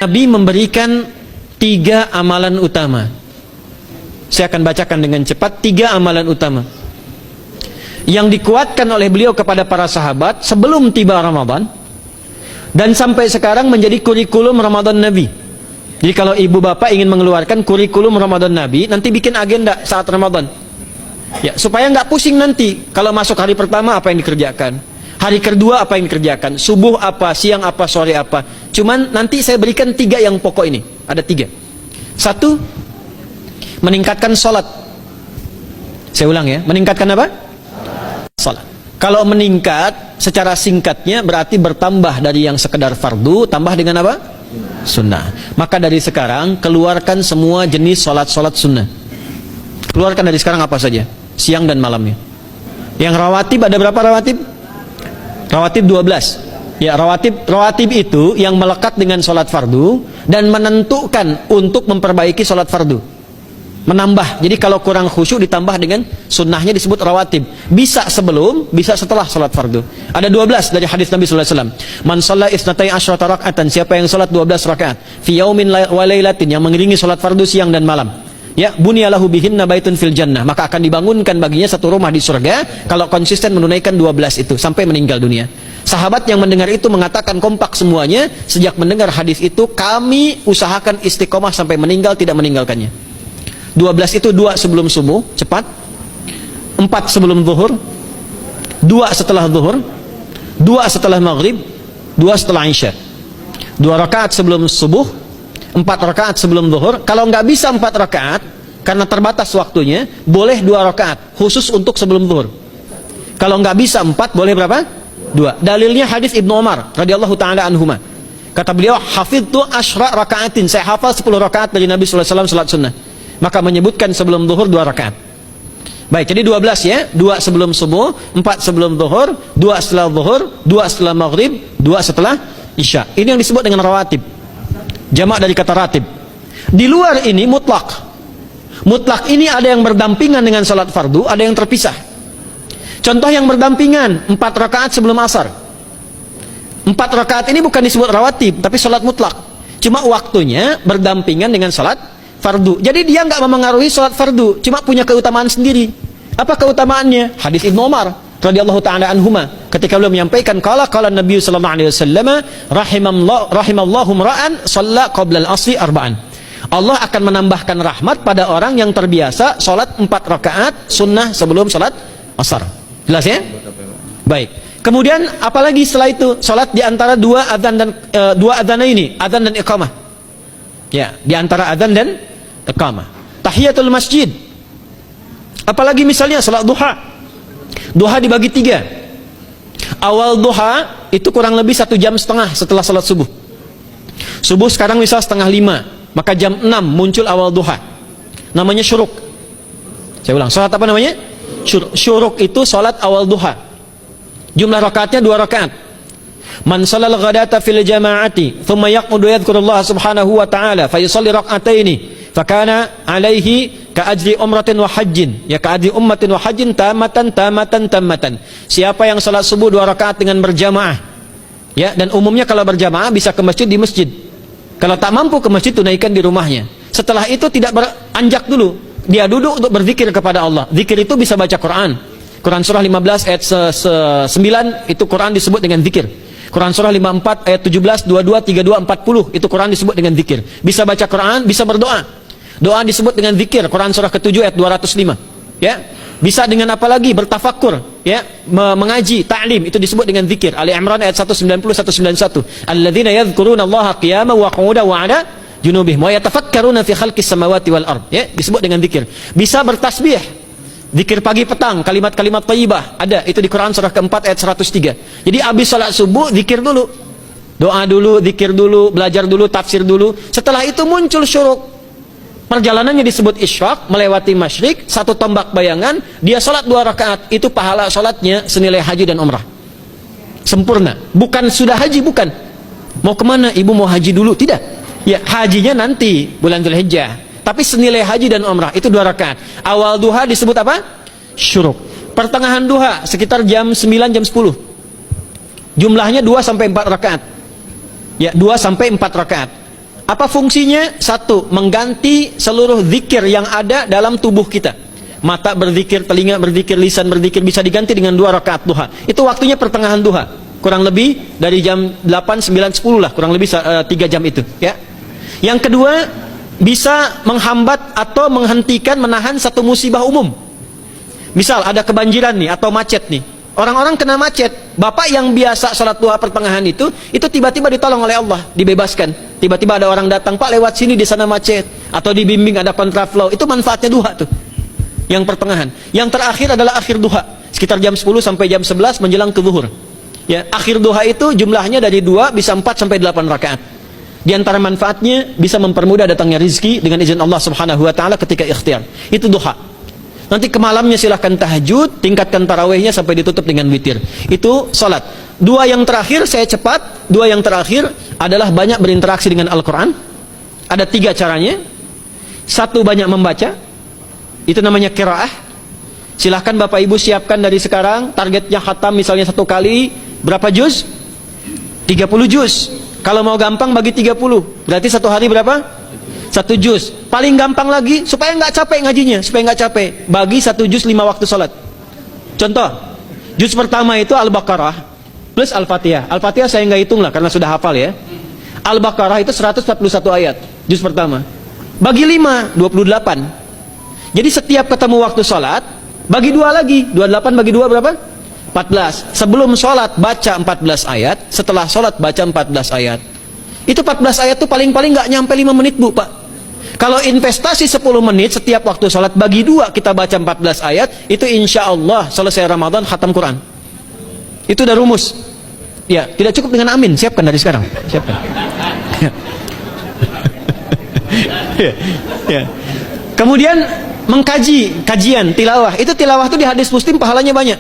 Nabi memberikan 3 amalan utama. Saya akan bacakan dengan cepat 3 amalan utama yang dikuatkan oleh beliau kepada para sahabat sebelum tiba Ramadan dan sampai sekarang menjadi kurikulum Ramadan Nabi. Jadi kalau ibu bapak ingin mengeluarkan kurikulum Ramadan Nabi, nanti bikin agenda saat Ramadan ya, supaya nggak pusing nanti kalau masuk hari pertama apa yang dikerjakan, hari kedua apa yang dikerjakan, subuh apa, siang apa, sore apa. Cuman nanti saya berikan 3 yang pokok ini. Ada 3. 1, meningkatkan sholat. Saya ulang ya, meningkatkan apa? Sholat. Kalau meningkat secara singkatnya berarti bertambah dari yang sekedar fardu, tambah dengan apa? Sunnah. Maka dari sekarang keluarkan semua jenis sholat-sholat sunnah. Keluarkan dari sekarang apa saja, siang dan malamnya. Yang rawatib ada berapa rawatib? Rawatib 12. Ya, rawatib itu yang melekat dengan sholat fardu dan menentukan untuk memperbaiki sholat fardu. Menambah. Jadi kalau kurang khusyuk ditambah dengan sunnahnya disebut rawatib. Bisa sebelum, bisa setelah sholat fardu. Ada 12 dari hadis Nabi sallallahu alaihi wasallam. Man shalla isnatai asyrata raka'atan, siapa yang sholat 12 rakaat fi yaumin wa lailatin, yang mengiringi sholat fardu siang dan malam. Ya, bunyalahu bihinna baitun fil jannah, maka akan dibangunkan baginya satu rumah di surga kalau konsisten menunaikan 12 itu sampai meninggal dunia. Sahabat yang mendengar itu mengatakan kompak semuanya, sejak mendengar hadis itu kami usahakan istiqomah sampai meninggal tidak meninggalkannya. 12 itu 2 sebelum subuh, cepat. 4 sebelum zuhur, 2 setelah zuhur, 2 setelah maghrib, 2 setelah isya. 2 rakaat sebelum subuh, 4 rakaat sebelum zuhur. Kalau nggak bisa 4 rakaat karena terbatas waktunya, boleh 2 rakaat khusus untuk sebelum zuhur. Kalau nggak bisa 4, boleh berapa? 2. Dalilnya hadis Ibnu Umar radhiyallahu taala anhuma. Kata beliau, hafidtu asyra rakaatin, saya hafal 10 rakaat dari Nabi sallallahu alaihi wasallam salat sunnah. Maka menyebutkan sebelum zuhur 2 rakaat. Baik, jadi 12 ya. 2 sebelum subuh, 4 sebelum zuhur, 2 setelah zuhur, 2 setelah maghrib, 2 setelah isya. Ini yang disebut dengan rawatib. Jamak dari kata ratib. Di luar ini mutlak. Mutlak ini ada yang berdampingan dengan salat fardu, ada yang terpisah. Contoh yang berdampingan, 4 rakaat sebelum asar. 4 rakaat ini bukan disebut rawatib, tapi salat mutlak. Cuma waktunya berdampingan dengan salat fardu. Jadi dia nggak memengaruhi salat fardu, cuma punya keutamaan sendiri. Apa keutamaannya? Hadis Ibnu Umar radhiyallahu taala anhuma, ketika beliau menyampaikan qala Nabi sallallahu alaihi wasallam, rahimallahu ra'an shalla qabla al-'asri arba'an. Allah akan menambahkan rahmat pada orang yang terbiasa salat 4 rakaat sunnah sebelum salat asar. Jelas ya? Baik. Kemudian apalagi setelah itu? Salat di antara 2 adzan dan 2 adzan ini, adzan dan iqamah. Ya, di antara adzan dan iqamah. Tahiyatul masjid. Apalagi misalnya salat duha. Duha dibagi 3. Awal duha itu kurang lebih 1,5 jam setelah salat subuh. Subuh sekarang misal 4:30, maka jam 6 muncul awal duha. Namanya syuruk. Saya ulang, salat apa namanya? Syuruk itu salat awal duha. Jumlah rakaatnya 2 rakaat. Man shalal ghadata fil jama'ati thumma yaqudu yadhkurullah subhanahu wa ta'ala fa yusalli rak'ataini fakana alaihi ka ajri umratin wa hajjin, ya ka ajri ummatin wa hajjin tamatan. Siapa yang salat subuh 2 rakaat dengan berjamaah, ya, dan umumnya kalau berjamaah bisa ke masjid di masjid. Kalau tak mampu ke masjid, tunaikan di rumahnya. Setelah itu tidak beranjak dulu, dia duduk untuk berzikir kepada Allah. Zikir itu bisa baca Quran. Quran surah 15 ayat 9 itu Quran disebut dengan zikir. Quran surah 54 ayat 17, 22, 32, 40 itu Quran disebut dengan zikir. Bisa baca Quran, bisa berdoa. Doa disebut dengan zikir. Quran surah ke-7 ayat 205. Ya. Bisa dengan apa lagi? Bertafakkur, ya, mengaji, ta'lim, itu disebut dengan zikir. Ali Imran ayat 190 191. Alladzina yadhkurunallaha qiyaman wa qu'udan wa 'ala junubihim wa yatafakkaruna fi khalqis samawati wal ard, ya, disebut dengan zikir. Bisa bertasbih, zikir pagi petang, kalimat-kalimat thayyibah, ada itu di Quran surah keempat ayat 103. Jadi habis salat subuh zikir dulu, doa dulu, zikir dulu, belajar dulu, tafsir dulu. Setelah itu muncul syuruk, perjalanannya disebut isyraq, melewati masyrik, 1 tombak bayangan, dia salat 2 rakaat, itu pahala salatnya senilai haji dan umrah, sempurna. Bukan sudah haji, bukan mau kemana ibu, mau haji dulu, tidak. Ya, hajinya nanti bulan Dzulhijjah. Tapi senilai haji dan umrah itu 2 rakaat. Awal duha disebut apa? Syuruk. Pertengahan duha sekitar jam 9 jam 10. Jumlahnya 2 sampai 4 rakaat. Ya, 2 sampai 4 rakaat. Apa fungsinya? Satu, mengganti seluruh zikir yang ada dalam tubuh kita. Mata berzikir, telinga berzikir, lisan berzikir, bisa diganti dengan 2 rakaat duha. Itu waktunya pertengahan duha, kurang lebih dari jam 8, 9, 10 lah, kurang lebih 3 jam itu ya. Yang kedua, bisa menghambat atau menghentikan, menahan satu musibah umum. Misal ada kebanjiran nih atau macet nih, orang-orang kena macet, bapak yang biasa sholat duha pertengahan itu tiba-tiba ditolong oleh Allah, dibebaskan. Tiba-tiba ada orang datang, Pak lewat sini di sana macet, atau dibimbing ada kontraflow. Itu manfaatnya duha tuh, yang pertengahan. Yang terakhir adalah akhir duha, sekitar jam 10 sampai jam 11 menjelang ke zuhur ya. Akhir duha itu jumlahnya dari 2 bisa 4 sampai 8 rakaat. Di antara manfaatnya bisa mempermudah datangnya rizki dengan izin Allah subhanahu wa ta'ala ketika ikhtiar. Itu duha. Nanti ke malamnya silahkan tahajud, tingkatkan tarawihnya sampai ditutup dengan witir. Itu salat. 2 yang terakhir saya cepat. 2 yang terakhir adalah banyak berinteraksi dengan Al-Quran. Ada 3 caranya. 1, banyak membaca, itu namanya qiraah. Silahkan Bapak Ibu siapkan dari sekarang, targetnya khatam misalnya 1 kali berapa juz? 30 juz. Kalau mau gampang bagi 30, berarti 1 hari berapa? 1 juz. Paling gampang lagi, supaya nggak capek ngajinya, supaya nggak capek, bagi 1 juz 5 waktu sholat. Contoh, juz pertama itu Al-Baqarah plus Al-Fatihah. Al-Fatihah saya nggak hitung lah karena sudah hafal ya. Al-Baqarah itu 141 ayat, juz pertama. Bagi 5, 28. Jadi setiap ketemu waktu sholat, bagi 2 lagi. 28 bagi 2 berapa? 14. Sebelum sholat baca 14 ayat, setelah sholat baca 14 ayat. Itu 14 ayat tuh paling-paling nggak nyampe 5 menit Bu Pak. Kalau investasi 10 menit setiap waktu sholat, bagi 2 kita baca 14 ayat, itu insya Allah selesai Ramadan khatam Quran. Itu udah rumus. Ya, tidak cukup dengan amin, siapkan dari sekarang. Siapkan. Ya. Kemudian mengkaji, kajian, tilawah. Itu tilawah itu di hadis Muslim pahalanya banyak.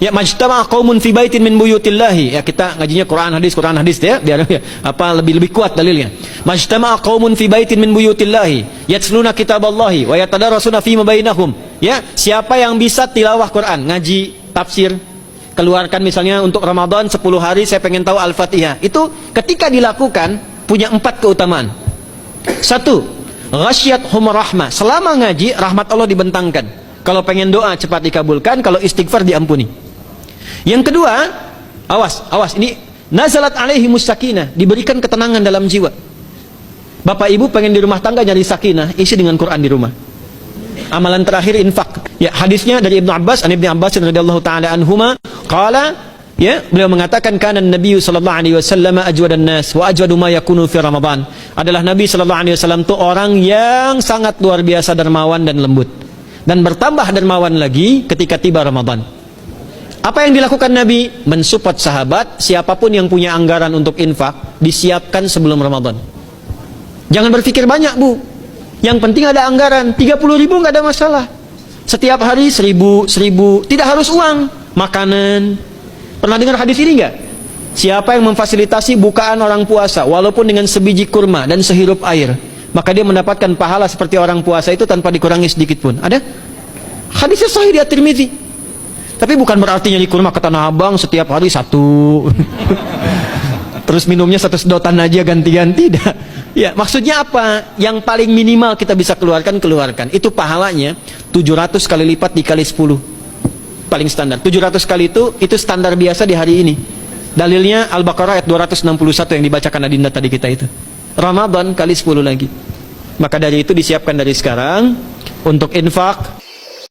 Ya, majtama'a qaumun fi baitin min buyutillahi. Ya, kita ngajinya Quran hadis ya, biar ya, lebih kuat dalilnya. Majtama'a qaumun fi baitin min buyutillahi yatsluna kitaballahi wa yatadarasuna fima bainahum. Ya, siapa yang bisa tilawah Quran, ngaji, tafsir, keluarkan misalnya untuk Ramadan 10 hari saya pengen tahu Al-Fatihah. Itu ketika dilakukan punya 4 keutamaan. 1, ghasyiyatuhum rahmah. Selama ngaji rahmat Allah dibentangkan. Kalau pengen doa cepat dikabulkan, kalau istighfar diampuni. Yang kedua, awas ini nazalat alaihimus sakinah, diberikan ketenangan dalam jiwa. Bapak Ibu pengen di rumah tangga nyari sakinah, isi dengan Quran di rumah. Amalan terakhir infak. Ya, hadisnya dari Ibnu Abbas, an Ibnu Abbas radhiyallahu taala anhuma, qala, ya, beliau mengatakan kana Nabi sallallahu alaihi wasallam ajwadan nas wa ajwadu ma yakunu fi Ramadan. Adalah Nabi sallallahu alaihi wasallam itu orang yang sangat luar biasa dermawan dan lembut. Dan bertambah dermawan lagi ketika tiba Ramadan. Apa yang dilakukan Nabi? Mensupport sahabat, siapapun yang punya anggaran untuk infak, disiapkan sebelum Ramadan. Jangan berpikir banyak Bu. Yang penting ada anggaran, 30.000 nggak ada masalah. Setiap hari 1.000, tidak harus uang, makanan. Pernah dengar hadis ini nggak? Siapa yang memfasilitasi bukaan orang puasa, walaupun dengan sebiji kurma dan sehirup air, maka dia mendapatkan pahala seperti orang puasa itu tanpa dikurangi sedikit pun. Ada? Hadisnya sahih di At-Tirmidzi. Tapi bukan berarti nyari kurma ke Tanah Abang setiap hari 1. Terus minumnya 1 sedotan aja ganti-ganti. Ya, maksudnya apa? Yang paling minimal kita bisa keluarkan. Itu pahalanya 700 kali lipat dikali 10. Paling standar. 700 kali itu standar biasa di hari ini. Dalilnya Al-Baqarah ayat 261 yang dibacakan Adinda tadi kita itu. Ramadan kali 10 lagi. Maka dari itu disiapkan dari sekarang untuk infak,